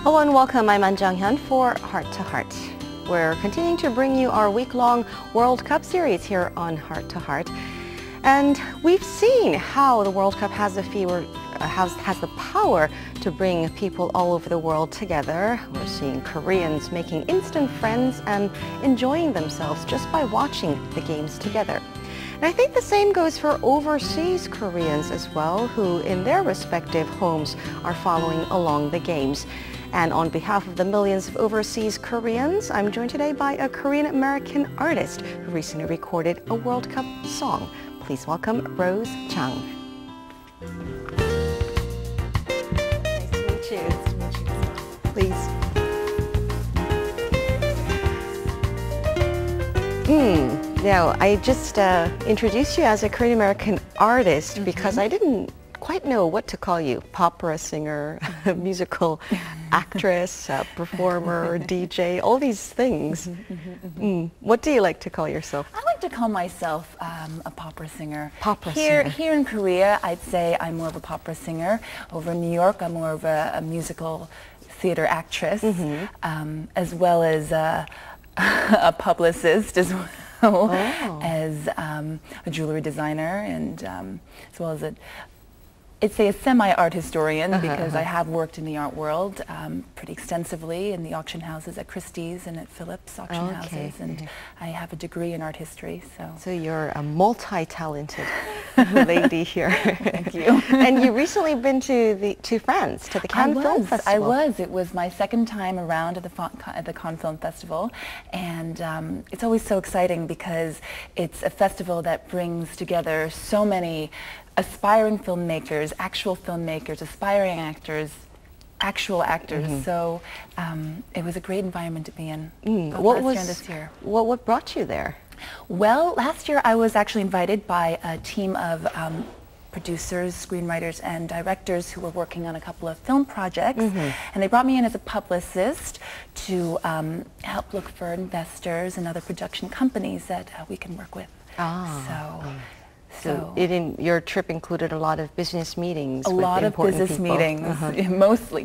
Hello and welcome. I'm An Jang-hyun for Heart to Heart. We're continuing to bring you our week-long World Cup series here on Heart to Heart. And we've seen how the World Cup has the power to bring people all over the world together. We're seeing Koreans making instant friends and enjoying themselves just by watching the games together. And I think the same goes for overseas Koreans as well, who in their respective homes are following along the games. And on behalf of the millions of overseas Koreans, I'm joined today by a Korean-American artist who recently recorded a World Cup song. Please welcome Rose Jang. Nice to meet you. Nice to meet you. Please. Now, I just introduced you as a Korean-American artist because I didn't quite know what to call you. Popera singer, musical actress, performer, DJ, all these things. What do you like to call yourself? I like to call myself a popera singer. Singer. Here in Korea, I'd say I'm more of a popera singer. Over in New York, I'm more of a musical theater actress, as well as a publicist as well. As a jewelry designer and as well as I'd say a semi-art historian because I have worked in the art world pretty extensively in the auction houses at Christie's and at Phillips auction houses, and I have a degree in art history. So you're a multi-talented lady here. Thank you. And you recently been to France, to the Cannes Film Festival. I was. It was my second time around at the Cannes Film Festival, and it's always so exciting because it's a festival that brings together so many aspiring filmmakers, aspiring actors, actual actors. So it was a great environment to be in. What brought you there? Well, last year I was actually invited by a team of producers, screenwriters, and directors who were working on a couple of film projects, and they brought me in as a publicist to help look for investors and other production companies that we can work with. So your trip included a lot of business meetings. A lot of business meetings,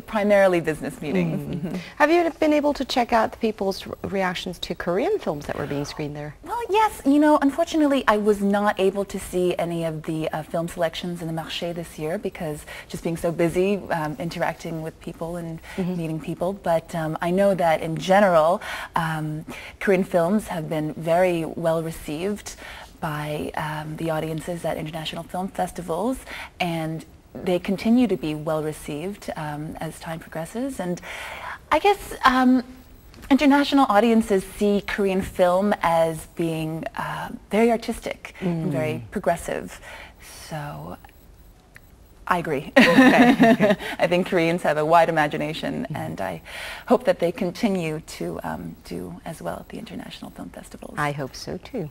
primarily business meetings. Have you been able to check out the people's reactions to Korean films that were being screened there? Well, yes. You know, unfortunately, I was not able to see any of the film selections in the marché this year because just being so busy interacting with people and meeting people. But I know that in general, Korean films have been very well received by the audiences at international film festivals, and they continue to be well received as time progresses. And I guess international audiences see Korean film as being very artistic and very progressive. So I agree. I think Koreans have a wide imagination, and I hope that they continue to do as well at the international film festivals. I hope so too.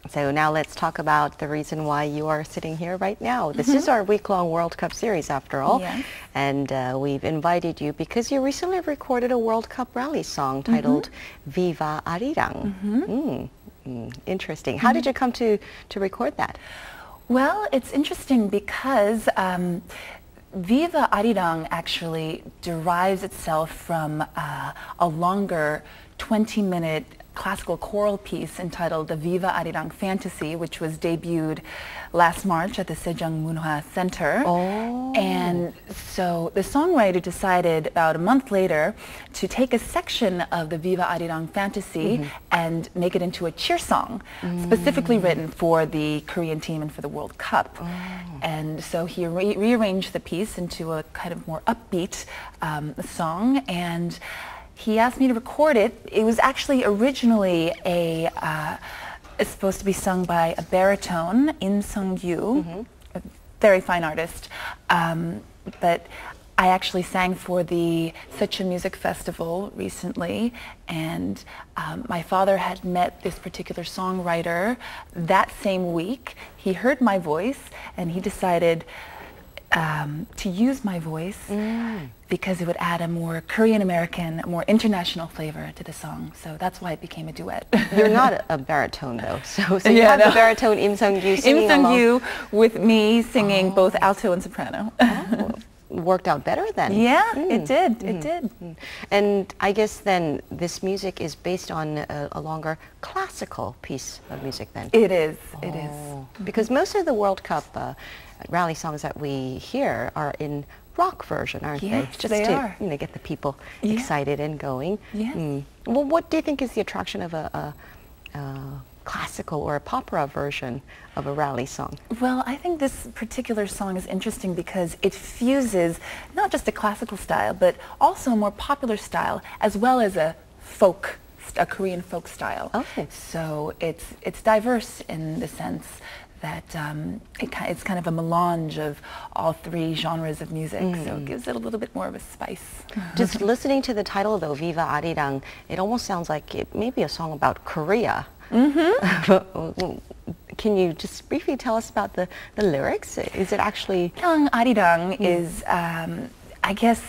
So now let's talk about the reason why you are sitting here right now. This is our week-long World Cup series after all. And we've invited you because you recently recorded a World Cup rally song titled Viva Arirang. Interesting. How did you come to record that? Well, it's interesting because Viva Arirang actually derives itself from a longer 20-minute classical choral piece entitled the Viva Arirang Fantasy, which was debuted last March at the Sejong Munhwa Center. And so the songwriter decided about a month later to take a section of the Viva Arirang Fantasy and make it into a cheer song, specifically written for the Korean team and for the World Cup. And so he rearranged the piece into a kind of more upbeat song, and he asked me to record it. It was actually originally it's supposed to be sung by a baritone, In Sung-gyu, a very fine artist. But I actually sang for the Such a Music Festival recently, and my father had met this particular songwriter that same week. He heard my voice, and he decided to use my voice because it would add a more Korean American, more international flavor to the song. So that's why it became a duet. You're not a baritone though, so you have the baritone Im Sung-gyu singing Im Sung-gyu with me singing both alto and soprano. Worked out better then. Yeah, it did. It did. And I guess then this music is based on a longer classical piece of music then. It is. It is. Because most of the World Cup rally songs that we hear are in rock version, aren't they? Just they are. You know, get the people excited and going. Yes. Well, what do you think is the attraction of a classical or a popera version of a rally song? Well, I think this particular song is interesting because it fuses not just a classical style, but also a more popular style, as well as a Korean folk style. Okay. So it's diverse in the sense that it's kind of a melange of all three genres of music, so it gives it a little bit more of a spice. Just listening to the title though, Viva Arirang, it almost sounds like it may be a song about Korea. Can you just briefly tell us about the lyrics? Is it actually... Arirang is, I guess,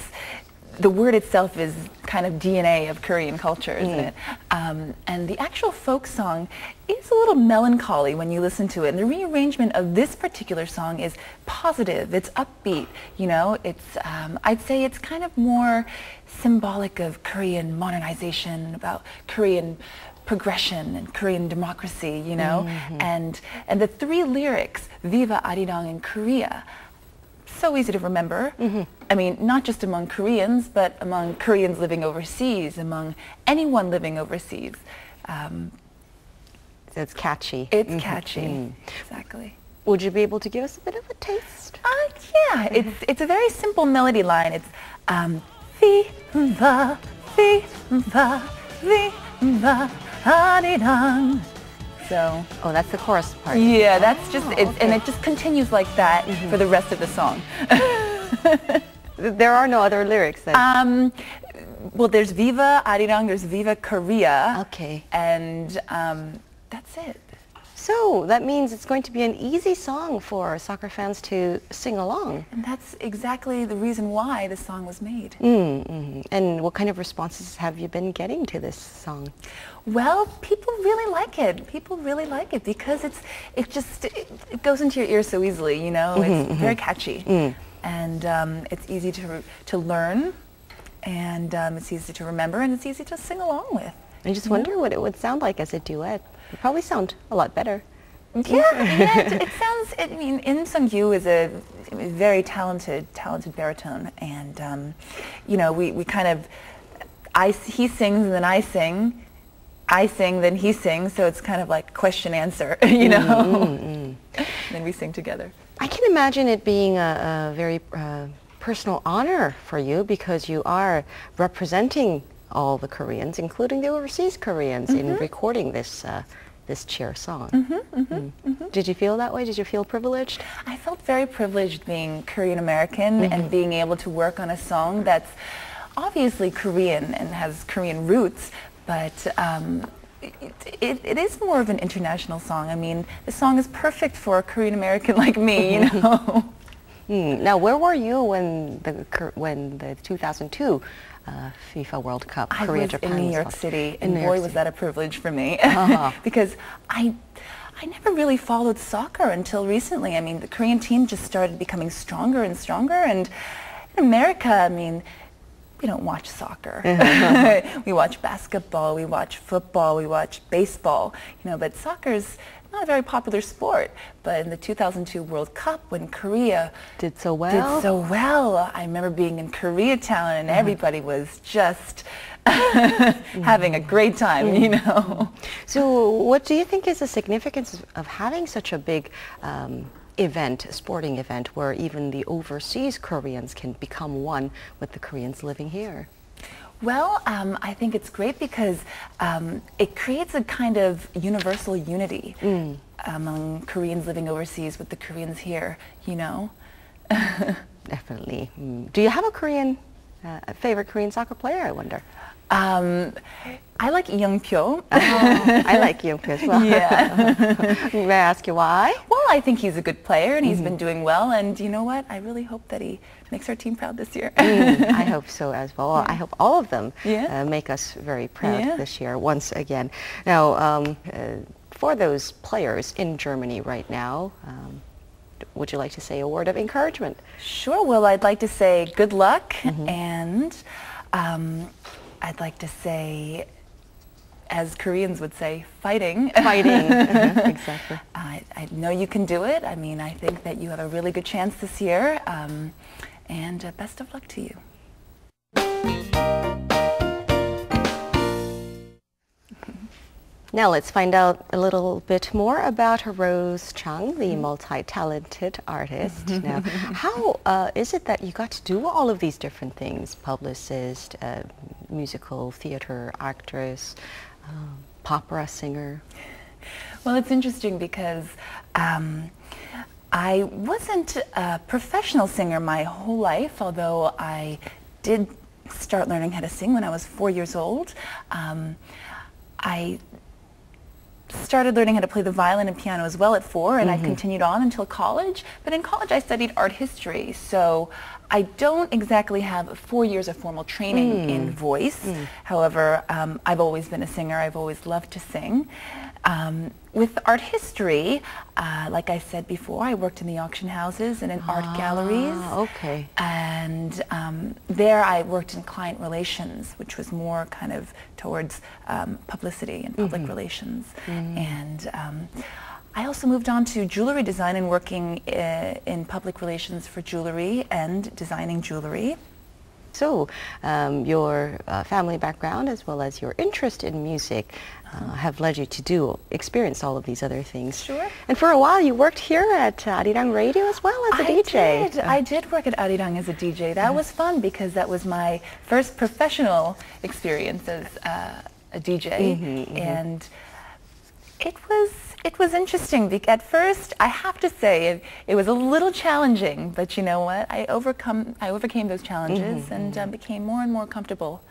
the word itself is kind of DNA of Korean culture, isn't it? And the actual folk song is a little melancholy when you listen to it. And the rearrangement of this particular song is positive. It's upbeat. You know, it's I'd say it's kind of more symbolic of Korean modernization, about Korean progression and Korean democracy. You know, and the three lyrics, Viva Arirang in Korea. So easy to remember. I mean, not just among Koreans, but among Koreans living overseas, among anyone living overseas. So it's catchy. It's catchy, exactly. Would you be able to give us a bit of a taste? Yeah, it's a very simple melody line. It's Viva, Viva, Viva Arirang. So, that's the chorus part. Yeah, that's just and it just continues like that for the rest of the song. There are no other lyrics then. Well, there's Viva Arirang, there's Viva Korea. Okay. And that's it. So that means it's going to be an easy song for soccer fans to sing along. And that's exactly the reason why the song was made. And what kind of responses have you been getting to this song? Well, people really like it. People really like it because it goes into your ear so easily, you know. It's very catchy. And it's easy to learn, and it's easy to remember, and it's easy to sing along with. I just wonder what it would sound like as a duet. It would probably sound a lot better. Yeah, it sounds, I mean, Im Sung-gyu is a very talented baritone, and, you know, we kind of, he sings and then I sing, then he sings, so it's kind of like question answer, you know, then we sing together. I can imagine it being a very personal honor for you because you are representing all the Koreans, including the overseas Koreans, in recording this this cheer song. Did you feel that way? Did you feel privileged? I felt very privileged being Korean American and being able to work on a song that's obviously Korean and has Korean roots, but it is more of an international song. I mean, the song is perfect for a Korean American like me, you know. Now, where were you when the 2002 FIFA World Cup Korea-Japan was in New York City, and boy, was that a privilege for me, because I never really followed soccer until recently. I mean, the Korean team just started becoming stronger and stronger, and in America, I mean, we don't watch soccer. We watch basketball, we watch football, we watch baseball, you know, but soccer's not a very popular sport. But in the 2002 World Cup, when Korea did so well, I remember being in Koreatown and everybody was just having a great time, you know. So what do you think is the significance of having such a big sporting event, where even the overseas Koreans can become one with the Koreans living here? Well, I think it's great because it creates a kind of universal unity among Koreans living overseas with the Koreans here, you know. Definitely. Do you have a Korean A favorite Korean soccer player, I wonder? I like Young-pyo. I like Young-pyo as well. Yeah. May I ask you why? Well, I think he's a good player and he's been doing well, and you know what? I really hope that he makes our team proud this year. I hope so as well. I hope all of them make us very proud this year once again. Now, for those players in Germany right now, would you like to say a word of encouragement? Sure. Well, I'd like to say good luck, and I'd like to say, as Koreans would say, fighting. Fighting, exactly. I know you can do it. I mean, I think that you have a really good chance this year, and best of luck to you. Now let's find out a little bit more about Rose Jang, the multi-talented artist. Now, how is it that you got to do all of these different things? Publicist, musical theater actress, Popera singer? Well, it's interesting because I wasn't a professional singer my whole life, although I did start learning how to sing when I was 4 years old. I started learning how to play the violin and piano as well at 4, and I continued on until college. But in college I studied art history, so I don't exactly have 4 years of formal training in voice. However, I've always been a singer. I've always loved to sing. With art history, like I said before, I worked in the auction houses and in art galleries. Okay. And there I worked in client relations, which was more kind of towards publicity and public relations. And I also moved on to jewelry design and working in public relations for jewelry and designing jewelry. So your family background as well as your interest in music have led you to experience all of these other things. Sure. And for a while you worked here at Arirang Radio as well as a DJ. I did work at Arirang as a DJ. That was fun because that was my first professional experience as a DJ. And it was interesting. At first, I have to say, it was a little challenging, but you know what? I overcame those challenges and became more and more comfortable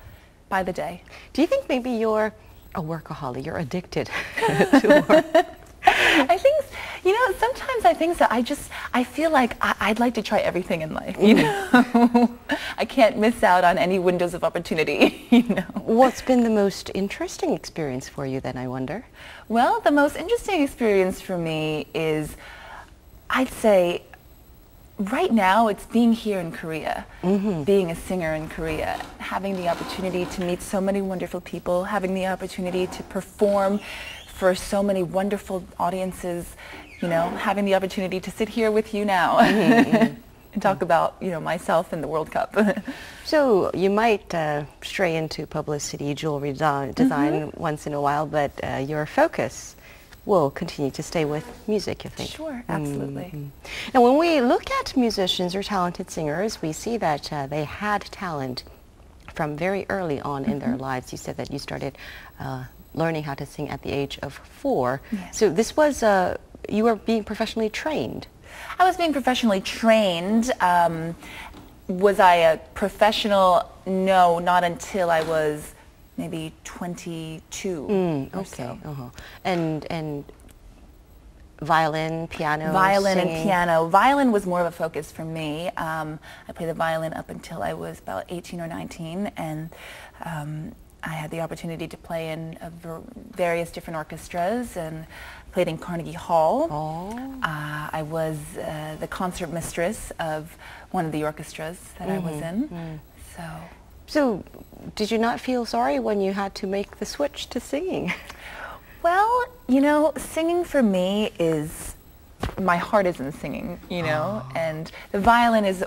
by the day. Do you think maybe you're a workaholic? You're addicted to work? I think, you know, sometimes I think so. I feel like I'd like to try everything in life, you know. I can't miss out on any windows of opportunity, you know. What's been the most interesting experience for you then, I wonder? Well, the most interesting experience for me is, I'd say, right now it's being here in Korea, being a singer in Korea, having the opportunity to meet so many wonderful people, having the opportunity to perform for so many wonderful audiences, you know, having the opportunity to sit here with you now and talk about, you know, myself and the World Cup. So you might stray into publicity, jewelry design once in a while, but your focus will continue to stay with music, you think? Sure, absolutely. Now, when we look at musicians or talented singers, we see that they had talent from very early on in their lives. You said that you started learning how to sing at the age of 4. Yes. So this was, you were being professionally trained. I was being professionally trained. Was I a professional? No, not until I was maybe 22 or so. And violin, piano, Violin singing. and piano. Violin was more of a focus for me. I played the violin up until I was about 18 or 19, and I had the opportunity to play in various different orchestras and played in Carnegie Hall. I was the concert mistress of one of the orchestras that I was in. So did you not feel sorry when you had to make the switch to singing? Well, you know, singing for me is, my heart is in singing, you know, and the violin is,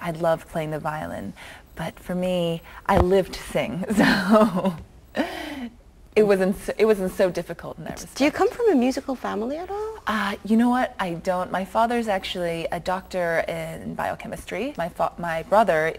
I love playing the violin, but for me, I live to sing, so it wasn't so difficult in that respect. Do you come from a musical family at all? You know what? I don't. My father's actually a doctor in biochemistry. My brother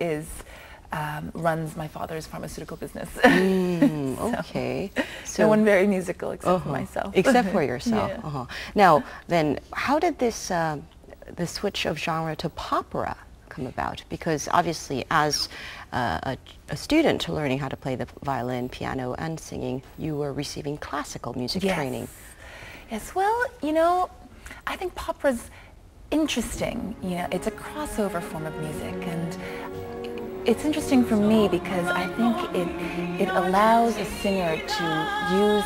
runs my father's pharmaceutical business. Okay. So no one very musical except for myself. Except for yourself. Now, then, how did this the switch of genre to Popera come about? Because obviously as a student learning how to play the violin, piano, and singing, you were receiving classical music training. Yes, well, you know, I think Popera's interesting. You know, it's a crossover form of music, and it's interesting for me because I think it allows a singer to use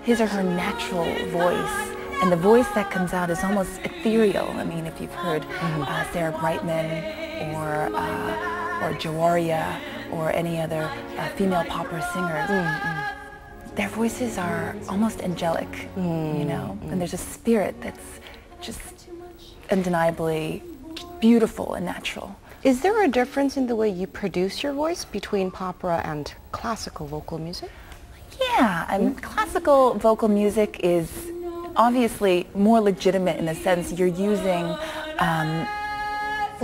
his or her natural voice, and the voice that comes out is almost ethereal. I mean, if you've heard Sarah Brightman or Jawaria or any other female Popera singers, their voices are almost angelic, you know, and there's a spirit that's just undeniably beautiful and natural. Is there a difference in the way you produce your voice between Popera and classical vocal music? Yeah, I mean, classical vocal music is obviously more legitimate in the sense you're using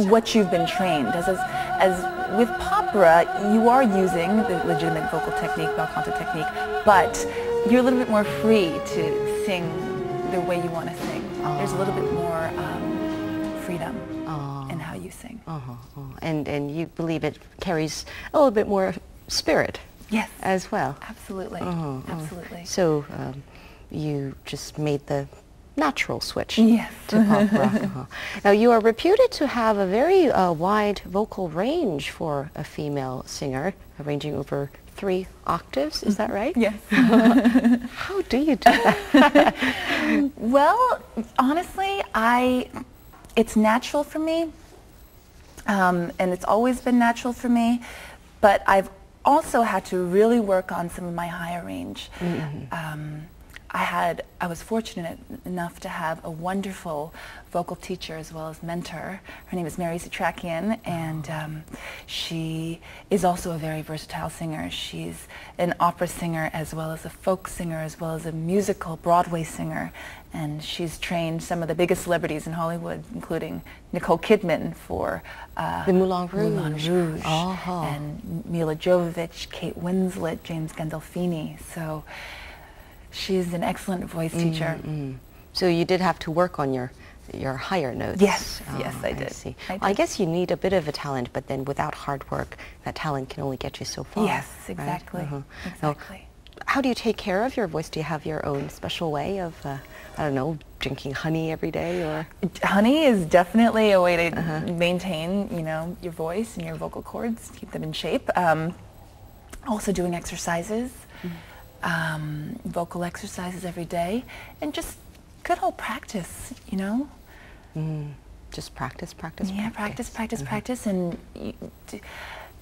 what you've been trained. As with Popera, you are using the legitimate vocal technique, bel canto technique, but you're a little bit more free to sing the way you want to sing. There's a little bit more freedom in how you sing. And you believe it carries a little bit more spirit? Yes. As well? Absolutely. Absolutely. So you just made the natural switch yes. to Popera. Now you are reputed to have a very wide vocal range for a female singer, ranging over 3 octaves, is that right? Yes. How do you do that? Well, honestly, it's natural for me, and it's always been natural for me, but I've also had to really work on some of my higher range. I was fortunate enough to have a wonderful vocal teacher as well as mentor. Her name is Mary Satrakian, and she is also a very versatile singer. She's an opera singer as well as a folk singer as well as a musical Broadway singer, and she's trained some of the biggest celebrities in Hollywood, including Nicole Kidman for the Moulin Rouge, and Mila Jovovich, Kate Winslet, James Gandolfini. So she's an excellent voice teacher. So you did have to work on your higher notes. Yes, yes, I did. See. I guess you need a bit of a talent, but then without hard work, that talent can only get you so far. Yes, exactly. Right? Exactly. So, how do you take care of your voice? Do you have your own special way of, I don't know, drinking honey every day, or? Honey is definitely a way to maintain, you know, your voice and your vocal cords, keep them in shape. Also doing exercises. Vocal exercises every day, and just good old practice, you know? Just practice, practice, yeah, practice. practice, and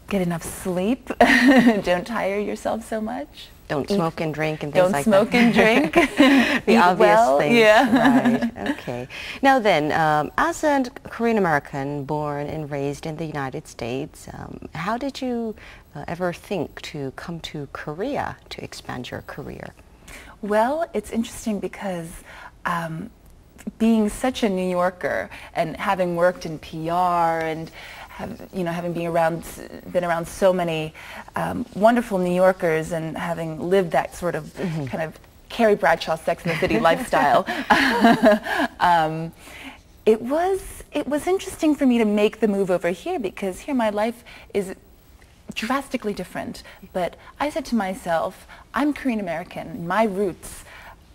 get enough sleep. Don't tire yourself so much. Don't smoke and drink and things like that. Don't smoke and drink. The obvious things. Yeah. Right. Okay. Now then, as a Korean American born and raised in the United States, how did you ever think to come to Korea to expand your career? Well, it's interesting because being such a New Yorker and having worked in PR and having been around so many wonderful New Yorkers and having lived that sort of kind of Carrie Bradshaw Sex and the City lifestyle, it was interesting for me to make the move over here, because here my life is drastically different. But I said to myself, I'm Korean American. My roots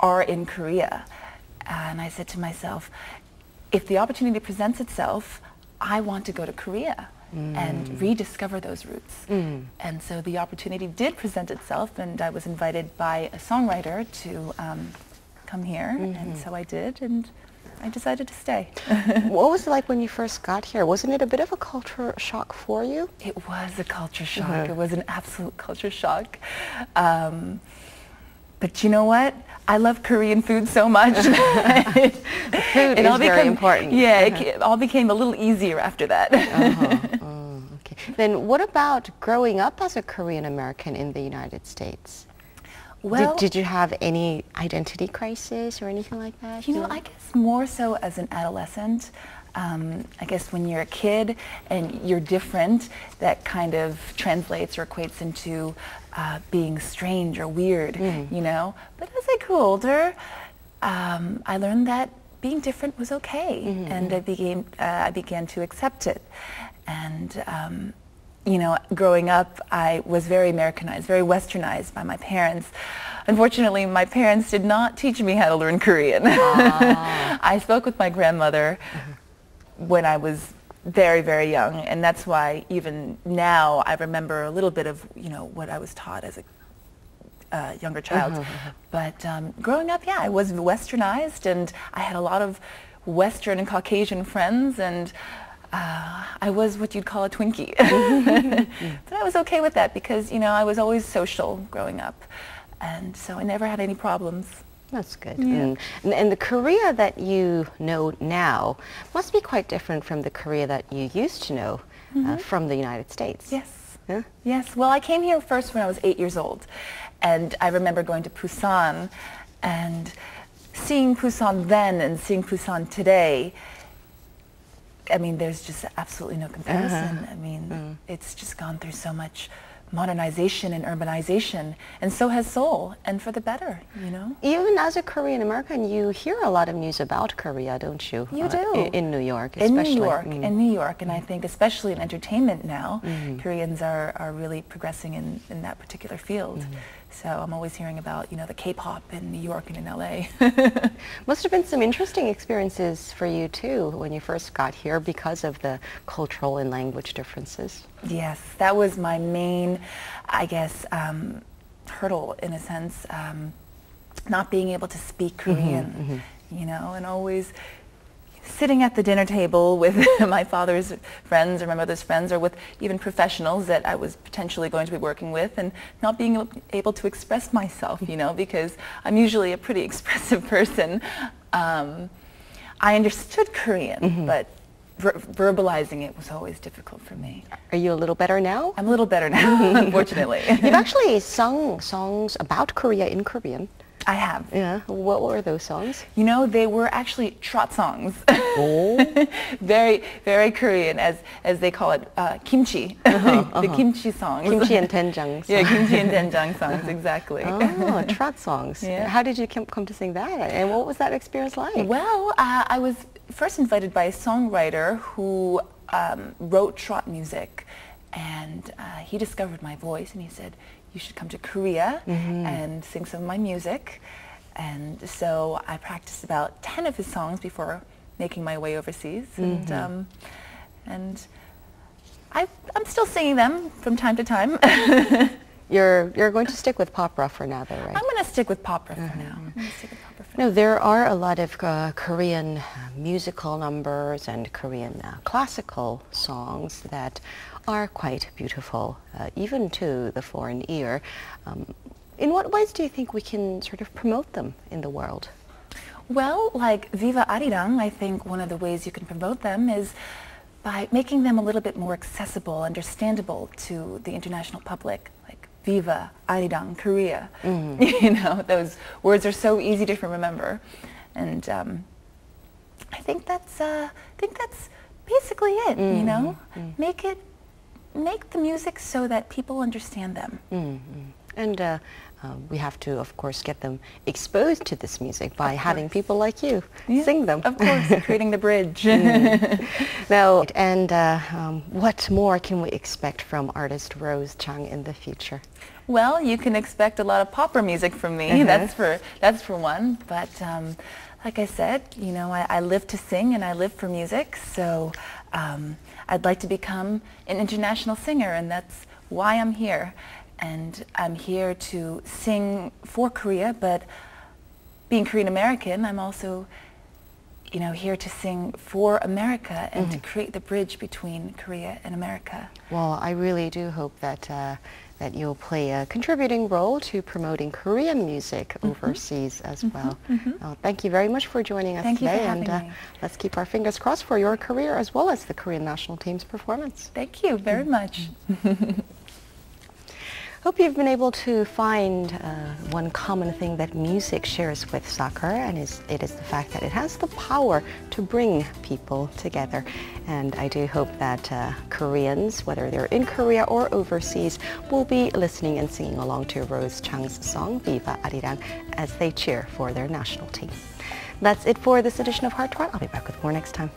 are in Korea. And I said to myself, if the opportunity presents itself, I want to go to Korea and rediscover those roots. And so the opportunity did present itself, and I was invited by a songwriter to come here, and so I did, and I decided to stay. What was it like when you first got here? Wasn't it a bit of a culture shock for you? It was a culture shock. It was an absolute culture shock. But you know what? I love Korean food so much. Food is very important. Yeah, it all became a little easier after that. Okay. Then what about growing up as a Korean American in the United States? Well, did you have any identity crisis or anything like that? You know, I guess more so as an adolescent. I guess when you're a kid and you're different, that kind of translates or equates into being strange or weird, you know. But as I grew older, I learned that being different was okay, and I began to accept it. And you know, growing up, I was very Americanized, very westernized by my parents. Unfortunately, my parents did not teach me how to learn Korean. I spoke with my grandmother when I was very, very young, and that's why even now I remember a little bit of, you know, what I was taught as a younger child. But growing up, yeah, I was westernized, and I had a lot of Western and Caucasian friends, and I was what you'd call a Twinkie. But I was okay with that because, you know, I was always social growing up, and so I never had any problems. That's good. Yeah. And the Korea that you know now must be quite different from the Korea that you used to know from the United States. Yes. Huh? Yes. Well, I came here first when I was 8 years old, and I remember going to Busan and seeing Busan then and seeing Busan today. I mean, there's just absolutely no comparison. I mean, it's just gone through so much modernization and urbanization, and so has Seoul, and for the better, you know? Even as a Korean American, you hear a lot of news about Korea, don't you? You do. In New York, especially. In New York, and I think especially in entertainment now, Koreans are really progressing in that particular field. So I'm always hearing about, you know, the K-pop in New York and in LA. Must have been some interesting experiences for you too when you first got here because of the cultural and language differences. Yes, that was my main, I guess, hurdle in a sense, not being able to speak Korean, you know, and always sitting at the dinner table with my father's friends or my mother's friends or with even professionals that I was potentially going to be working with, and not being able to express myself, you know, because I'm usually a pretty expressive person. I understood Korean, but verbalizing it was always difficult for me. Are you a little better now? I'm a little better now, unfortunately. You've actually sung songs about Korea in Korean. I have. Yeah. What were those songs? You know, they were actually trot songs. Oh. Very, very Korean, as they call it, kimchi. The kimchi songs. Kimchi and doenjang songs. Yeah, kimchi and doenjang songs, exactly. Oh, trot songs. Yeah. How did you come to sing that? And what was that experience like? Well, I was first invited by a songwriter who wrote trot music, and he discovered my voice, and he said, you should come to Korea and sing some of my music. And so I practiced about 10 of his songs before making my way overseas. And I'm still singing them from time to time. You're going to stick with Popera for now, though, right? I'm going to stick with Popera for now. I'm going to stick with Popera for now. No, there are a lot of Korean musical numbers and Korean classical songs that are quite beautiful, even to the foreign ear. In what ways do you think we can sort of promote them in the world? Well, like Viva Arirang, I think one of the ways you can promote them is by making them a little bit more accessible, understandable to the international public. Like Viva Arirang Korea. You know, those words are so easy to remember, and I think that's basically it. You know, make the music so that people understand them. And we have to, of course, get them exposed to this music by having people like you sing them. Of course, creating the bridge. Now, and what more can we expect from artist Rose Jang in the future? Well, you can expect a lot of popper music from me. That's for one. But like I said, you know, I live to sing and I live for music. So I'd like to become an international singer, and that's why I'm here. And I'm here to sing for Korea, but being Korean American, I'm also, you know, here to sing for America and to create the bridge between Korea and America. Well, I really do hope that that you'll play a contributing role to promoting Korean music overseas as well. Thank you very much for joining us Thank today, you for having and me. let's keep our fingers crossed for your career as well as the Korean national team's performance. Thank you very much. Hope you've been able to find one common thing that music shares with soccer, and it is the fact that it has the power to bring people together. And I do hope that Koreans, whether they're in Korea or overseas, will be listening and singing along to Rose Jang's song, Viva Arirang, as they cheer for their national team. That's it for this edition of Heart to Heart. I'll be back with more next time.